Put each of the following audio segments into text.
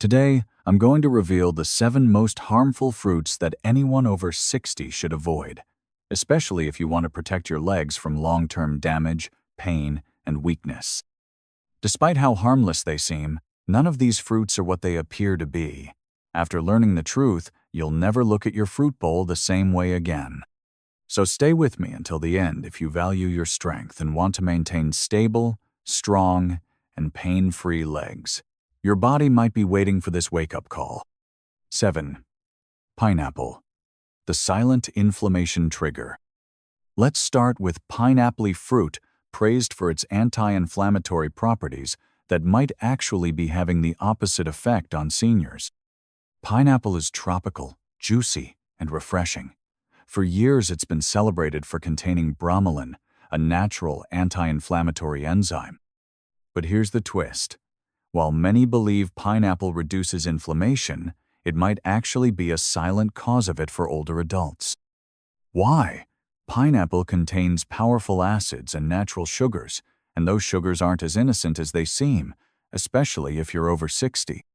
Today, I'm going to reveal the 7 most harmful fruits that anyone over 60 should avoid, especially if you want to protect your legs from long-term damage, pain, and weakness. Despite how harmless they seem, none of these fruits are what they appear to be. After learning the truth, you'll never look at your fruit bowl the same way again. So stay with me until the end if you value your strength and want to maintain stable, strong, and pain-free legs. Your body might be waiting for this wake-up call. 7. Pineapple, the silent inflammation trigger. Let's start with pineapple fruit, praised for its anti-inflammatory properties that might actually be having the opposite effect on seniors. Pineapple is tropical, juicy, and refreshing. For years, it's been celebrated for containing bromelain, a natural anti-inflammatory enzyme. But here's the twist. While many believe pineapple reduces inflammation, it might actually be a silent cause of it for older adults. Why? Pineapple contains powerful acids and natural sugars, and those sugars aren't as innocent as they seem, especially if you're over 60.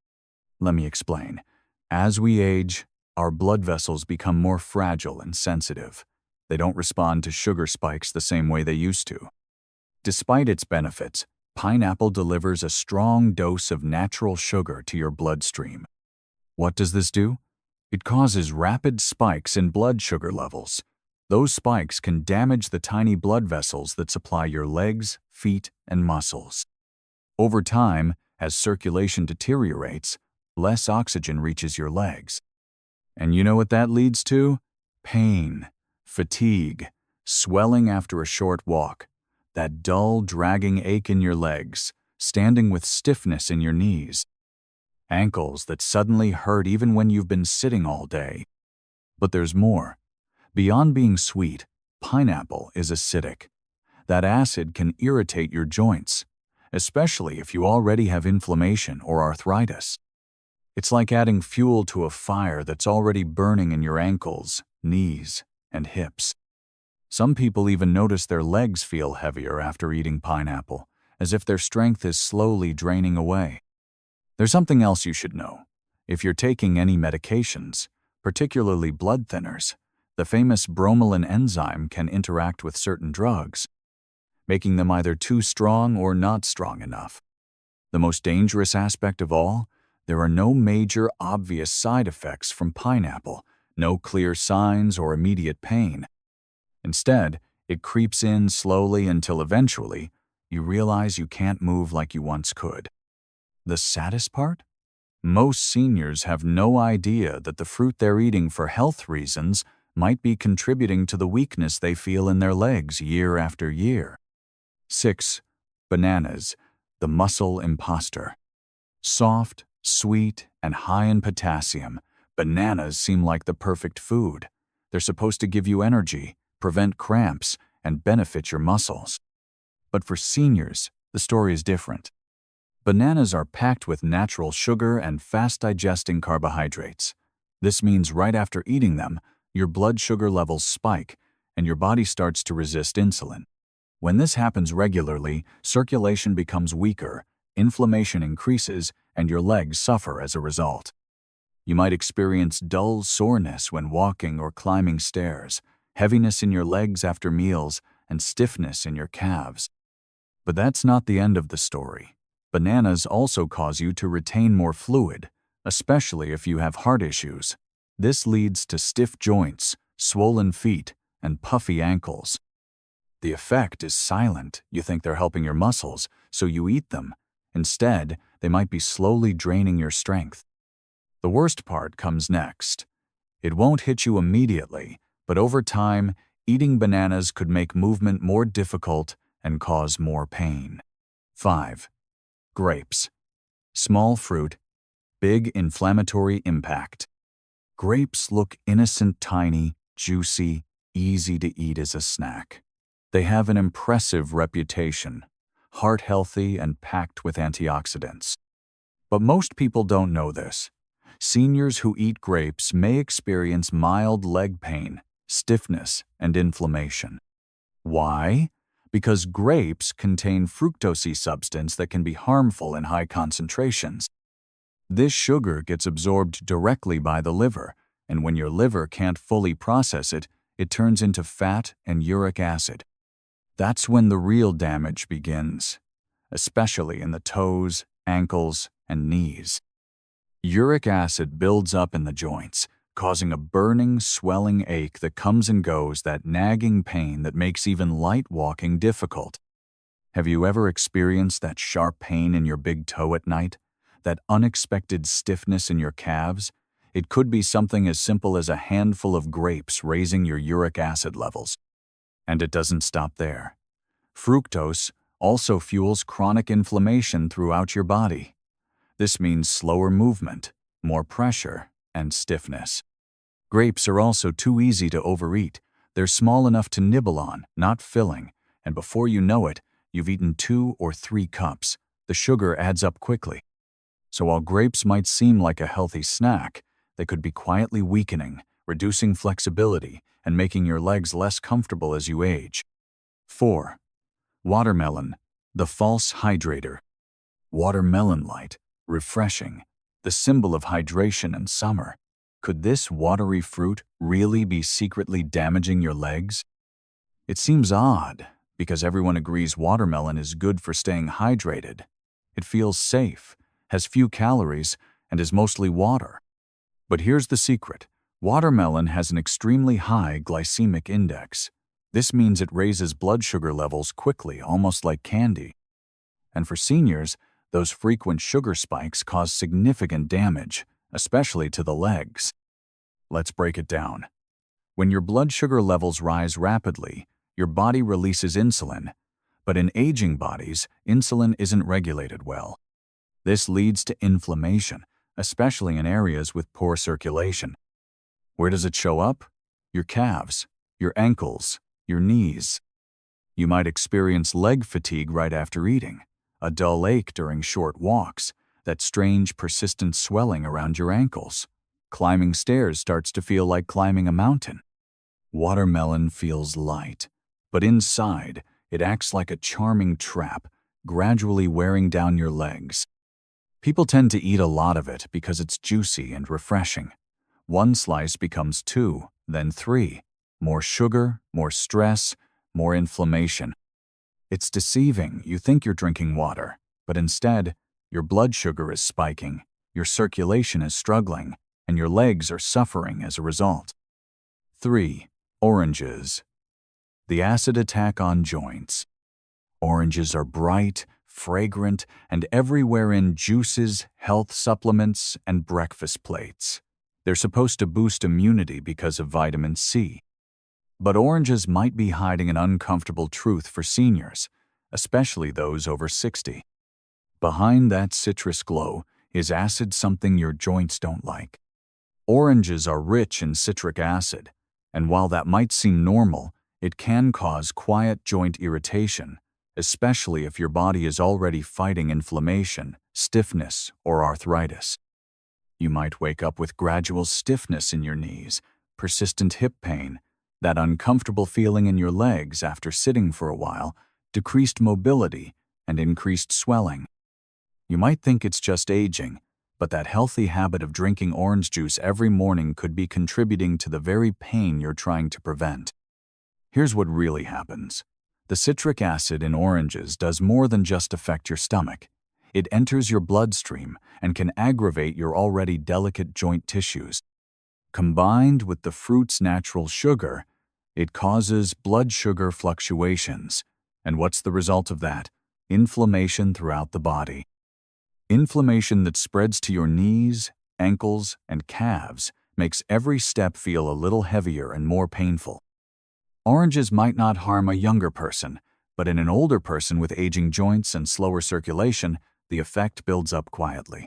Let me explain. As we age, our blood vessels become more fragile and sensitive. They don't respond to sugar spikes the same way they used to. Despite its benefits, pineapple delivers a strong dose of natural sugar to your bloodstream. What does this do? It causes rapid spikes in blood sugar levels. Those spikes can damage the tiny blood vessels that supply your legs, feet, and muscles. Over time, as circulation deteriorates, less oxygen reaches your legs. And you know what that leads to? Pain, fatigue, swelling after a short walk, that dull, dragging ache in your legs, standing with stiffness in your knees, ankles that suddenly hurt even when you've been sitting all day. But there's more. Beyond being sweet, pineapple is acidic. That acid can irritate your joints, especially if you already have inflammation or arthritis. It's like adding fuel to a fire that's already burning in your ankles, knees, and hips. Some people even notice their legs feel heavier after eating pineapple, as if their strength is slowly draining away. There's something else you should know. If you're taking any medications, particularly blood thinners, the famous bromelain enzyme can interact with certain drugs, making them either too strong or not strong enough. The most dangerous aspect of all, there are no major obvious side effects from pineapple, no clear signs or immediate pain. Instead, it creeps in slowly until eventually you realize you can't move like you once could. The saddest part? Most seniors have no idea that the fruit they're eating for health reasons might be contributing to the weakness they feel in their legs year after year. 6. Bananas, the muscle imposter. Soft, sweet, and high in potassium, bananas seem like the perfect food. They're supposed to give you energy, prevent cramps, and benefit your muscles. But for seniors, the story is different. Bananas are packed with natural sugar and fast-digesting carbohydrates. This means right after eating them, your blood sugar levels spike, and your body starts to resist insulin. When this happens regularly, circulation becomes weaker, inflammation increases, and your legs suffer as a result. You might experience dull soreness when walking or climbing stairs, heaviness in your legs after meals, and stiffness in your calves. But that's not the end of the story. Bananas also cause you to retain more fluid, especially if you have heart issues. This leads to stiff joints, swollen feet, and puffy ankles. The effect is silent. You think they're helping your muscles, so you eat them. Instead, they might be slowly draining your strength. The worst part comes next. It won't hit you immediately, but over time, eating bananas could make movement more difficult and cause more pain. 5. Grapes. Small fruit, big inflammatory impact. Grapes look innocent, tiny, juicy, easy to eat as a snack. They have an impressive reputation, heart-healthy and packed with antioxidants. But most people don't know this. Seniors who eat grapes may experience mild leg pain, stiffness, and inflammation. Why? Because grapes contain fructose substance that can be harmful in high concentrations. This sugar gets absorbed directly by the liver, and when your liver can't fully process it, it turns into fat and uric acid. That's when the real damage begins, especially in the toes, ankles, and knees. Uric acid builds up in the joints, causing a burning, swelling ache that comes and goes, that nagging pain that makes even light walking difficult. Have you ever experienced that sharp pain in your big toe at night? That unexpected stiffness in your calves? It could be something as simple as a handful of grapes raising your uric acid levels. And it doesn't stop there. Fructose also fuels chronic inflammation throughout your body. This means slower movement, more pressure, and stiffness. Grapes are also too easy to overeat. They're small enough to nibble on, not filling, and before you know it, you've eaten 2 or 3 cups. The sugar adds up quickly. So while grapes might seem like a healthy snack, they could be quietly weakening, reducing flexibility, and making your legs less comfortable as you age. 4. Watermelon, the false hydrator. Watermelon light, refreshing, the symbol of hydration and summer. Could this watery fruit really be secretly damaging your legs? It seems odd, because everyone agrees watermelon is good for staying hydrated. It feels safe, has few calories, and is mostly water. But here's the secret. Watermelon has an extremely high glycemic index. This means it raises blood sugar levels quickly, almost like candy. And for seniors, those frequent sugar spikes cause significant damage, especially to the legs. Let's break it down. When your blood sugar levels rise rapidly, your body releases insulin. But in aging bodies, insulin isn't regulated well. This leads to inflammation, especially in areas with poor circulation. Where does it show up? Your calves, your ankles, your knees. You might experience leg fatigue right after eating, a dull ache during short walks, that strange persistent swelling around your ankles. Climbing stairs starts to feel like climbing a mountain. Watermelon feels light, but inside, it acts like a charming trap, gradually wearing down your legs. People tend to eat a lot of it because it's juicy and refreshing. 1 slice becomes 2, then 3. More sugar, more stress, more inflammation. It's deceiving. You think you're drinking water, but instead, your blood sugar is spiking, your circulation is struggling, and your legs are suffering as a result. 3. Oranges. The acid attack on joints. Oranges are bright, fragrant, and everywhere in juices, health supplements, and breakfast plates. They're supposed to boost immunity because of vitamin C. But oranges might be hiding an uncomfortable truth for seniors, especially those over 60. Behind that citrus glow is acid, something your joints don't like. Oranges are rich in citric acid, and while that might seem normal, it can cause quiet joint irritation, especially if your body is already fighting inflammation, stiffness, or arthritis. You might wake up with gradual stiffness in your knees, persistent hip pain, that uncomfortable feeling in your legs after sitting for a while, decreased mobility, and increased swelling. You might think it's just aging, but that healthy habit of drinking orange juice every morning could be contributing to the very pain you're trying to prevent. Here's what really happens. The citric acid in oranges does more than just affect your stomach. It enters your bloodstream and can aggravate your already delicate joint tissues. Combined with the fruit's natural sugar, it causes blood sugar fluctuations. And what's the result of that? Inflammation throughout the body. Inflammation that spreads to your knees, ankles, and calves makes every step feel a little heavier and more painful. Oranges might not harm a younger person, but in an older person with aging joints and slower circulation, the effect builds up quietly.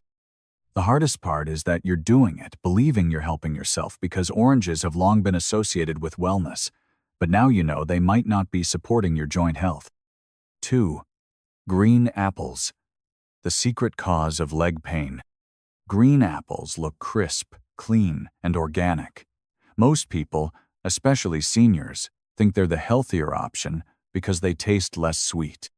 The hardest part is that you're doing it, believing you're helping yourself, because oranges have long been associated with wellness, but now you know they might not be supporting your joint health. 2. Green apples. The secret cause of leg pain. Green apples look crisp, clean, and organic. Most people, especially seniors, think they're the healthier option because they taste less sweet.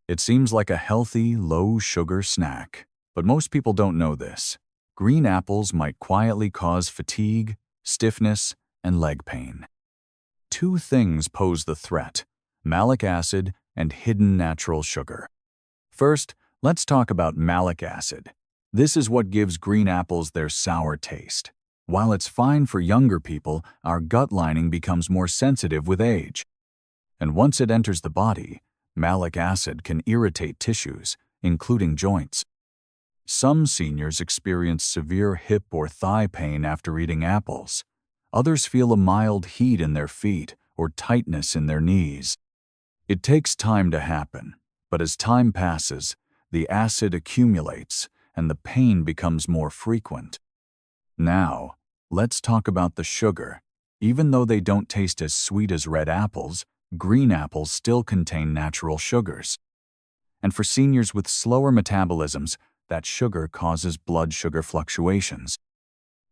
It seems like a healthy, low-sugar snack, But most people don't know this. Green apples might quietly cause fatigue, stiffness, and leg pain. Two things pose the threat: malic acid and hidden natural sugar. First, let's talk about malic acid. This is what gives green apples their sour taste. While it's fine for younger people, our gut lining becomes more sensitive with age. And once it enters the body, malic acid can irritate tissues, including joints. Some seniors experience severe hip or thigh pain after eating apples. Others feel a mild heat in their feet or tightness in their knees. It takes time to happen, but as time passes, the acid accumulates and the pain becomes more frequent. Now, let's talk about the sugar. Even though they don't taste as sweet as red apples, green apples still contain natural sugars. And for seniors with slower metabolisms, that sugar causes blood sugar fluctuations.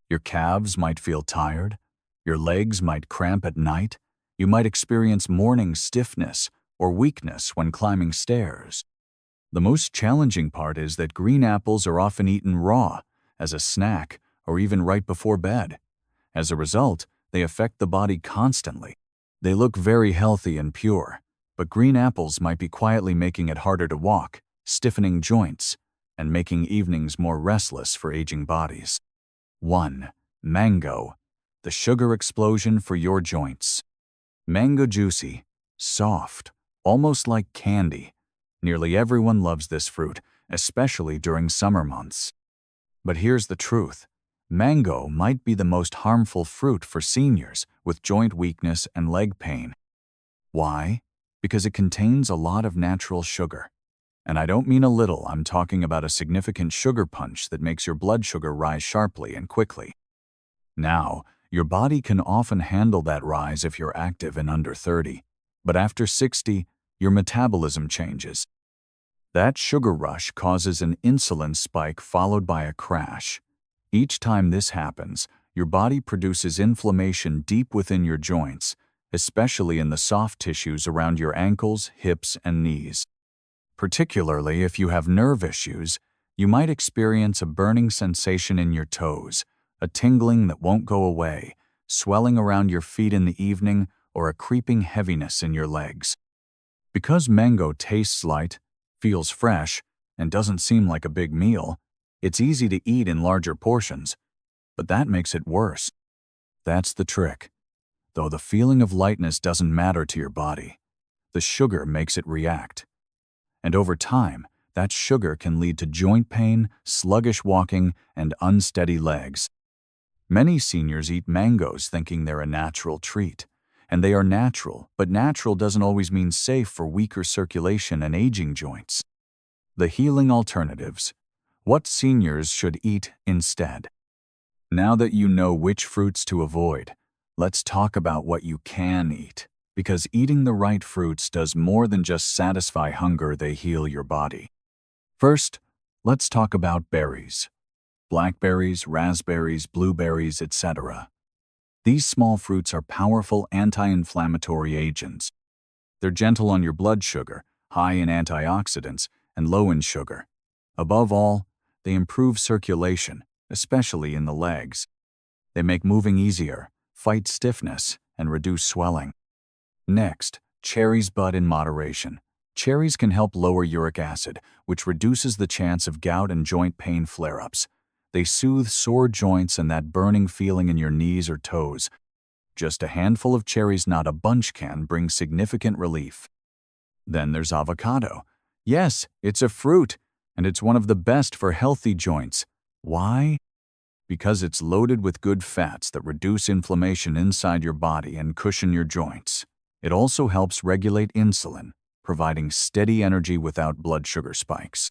Your calves might feel tired, your legs might cramp at night, you might experience morning stiffness or weakness when climbing stairs. The most challenging part is that green apples are often eaten raw, as a snack, or even right before bed. As a result, they affect the body constantly. They look very healthy and pure, but green apples might be quietly making it harder to walk, stiffening joints, and making evenings more restless for aging bodies. 1. Mango, the sugar explosion for your joints. Mango juicy, soft, almost like candy. Nearly everyone loves this fruit, especially during summer months. But here's the truth. Mango might be the most harmful fruit for seniors with joint weakness and leg pain. Why? Because it contains a lot of natural sugar. And I don't mean a little, I'm talking about a significant sugar punch that makes your blood sugar rise sharply and quickly. Now, your body can often handle that rise if you're active and under 30, but after 60, your metabolism changes. That sugar rush causes an insulin spike followed by a crash. Each time this happens, your body produces inflammation deep within your joints, especially in the soft tissues around your ankles, hips, and knees. Particularly if you have nerve issues, you might experience a burning sensation in your toes, a tingling that won't go away, swelling around your feet in the evening, or a creeping heaviness in your legs. Because mango tastes light, feels fresh, and doesn't seem like a big meal, it's easy to eat in larger portions, but that makes it worse. That's the trick. Though the feeling of lightness doesn't matter to your body, the sugar makes it react. And over time, that sugar can lead to joint pain, sluggish walking, and unsteady legs. Many seniors eat mangoes thinking they're a natural treat. And they are natural, but natural doesn't always mean safe for weaker circulation and aging joints. The healing alternatives. What seniors should eat instead. Now that you know which fruits to avoid, let's talk about what you can eat. Because eating the right fruits does more than just satisfy hunger, they heal your body. First, let's talk about berries. Blackberries, raspberries, blueberries, etc. These small fruits are powerful anti-inflammatory agents. They're gentle on your blood sugar, high in antioxidants, and low in sugar. Above all, they improve circulation, especially in the legs. They make moving easier, fight stiffness, and reduce swelling. Next, cherries, but in moderation. Cherries can help lower uric acid, which reduces the chance of gout and joint pain flare-ups. They soothe sore joints and that burning feeling in your knees or toes. Just a handful of cherries, not a bunch, can bring significant relief. Then there's avocado. Yes, it's a fruit, and it's one of the best for healthy joints. Why? Because it's loaded with good fats that reduce inflammation inside your body and cushion your joints. It also helps regulate insulin, providing steady energy without blood sugar spikes.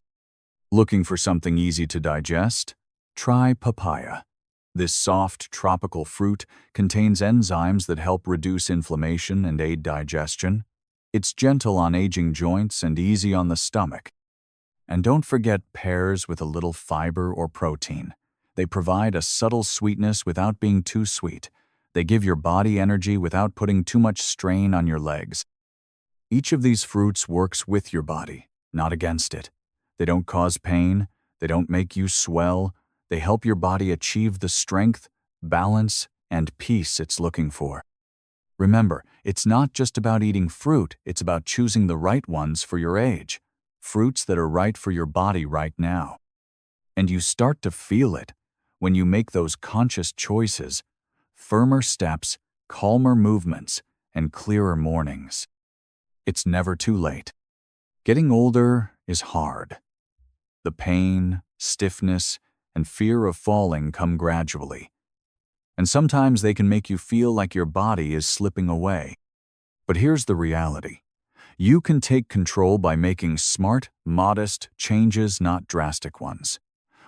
Looking for something easy to digest? Try papaya. This soft, tropical fruit contains enzymes that help reduce inflammation and aid digestion. It's gentle on aging joints and easy on the stomach. And don't forget pears with a little fiber or protein. They provide a subtle sweetness without being too sweet. They give your body energy without putting too much strain on your legs. Each of these fruits works with your body, not against it. They don't cause pain, They don't make you swell. They help your body achieve the strength, balance, and peace it's looking for. Remember, it's not just about eating fruit, it's about choosing the right ones for your age. Fruits that are right for your body right now. And you start to feel it when you make those conscious choices, firmer steps, calmer movements, and clearer mornings. It's never too late. Getting older is hard. The pain, stiffness, and fear of falling come gradually. And sometimes they can make you feel like your body is slipping away. But here's the reality. You can take control by making smart, modest changes, not drastic ones.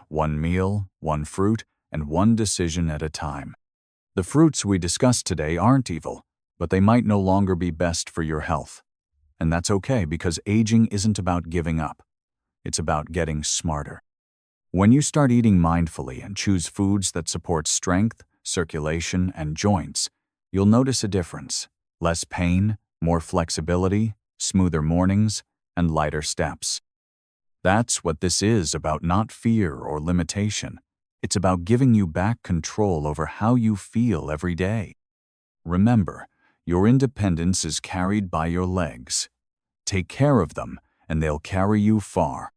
One meal, one fruit, and one decision at a time. The fruits we discussed today aren't evil, but they might no longer be best for your health. And that's okay, because aging isn't about giving up. It's about getting smarter. When you start eating mindfully and choose foods that support strength, circulation, and joints, you'll notice a difference. Less pain, more flexibility, smoother mornings, and lighter steps. That's what this is about, not fear or limitation. It's about giving you back control over how you feel every day. Remember, your independence is carried by your legs. Take care of them, and they'll carry you far.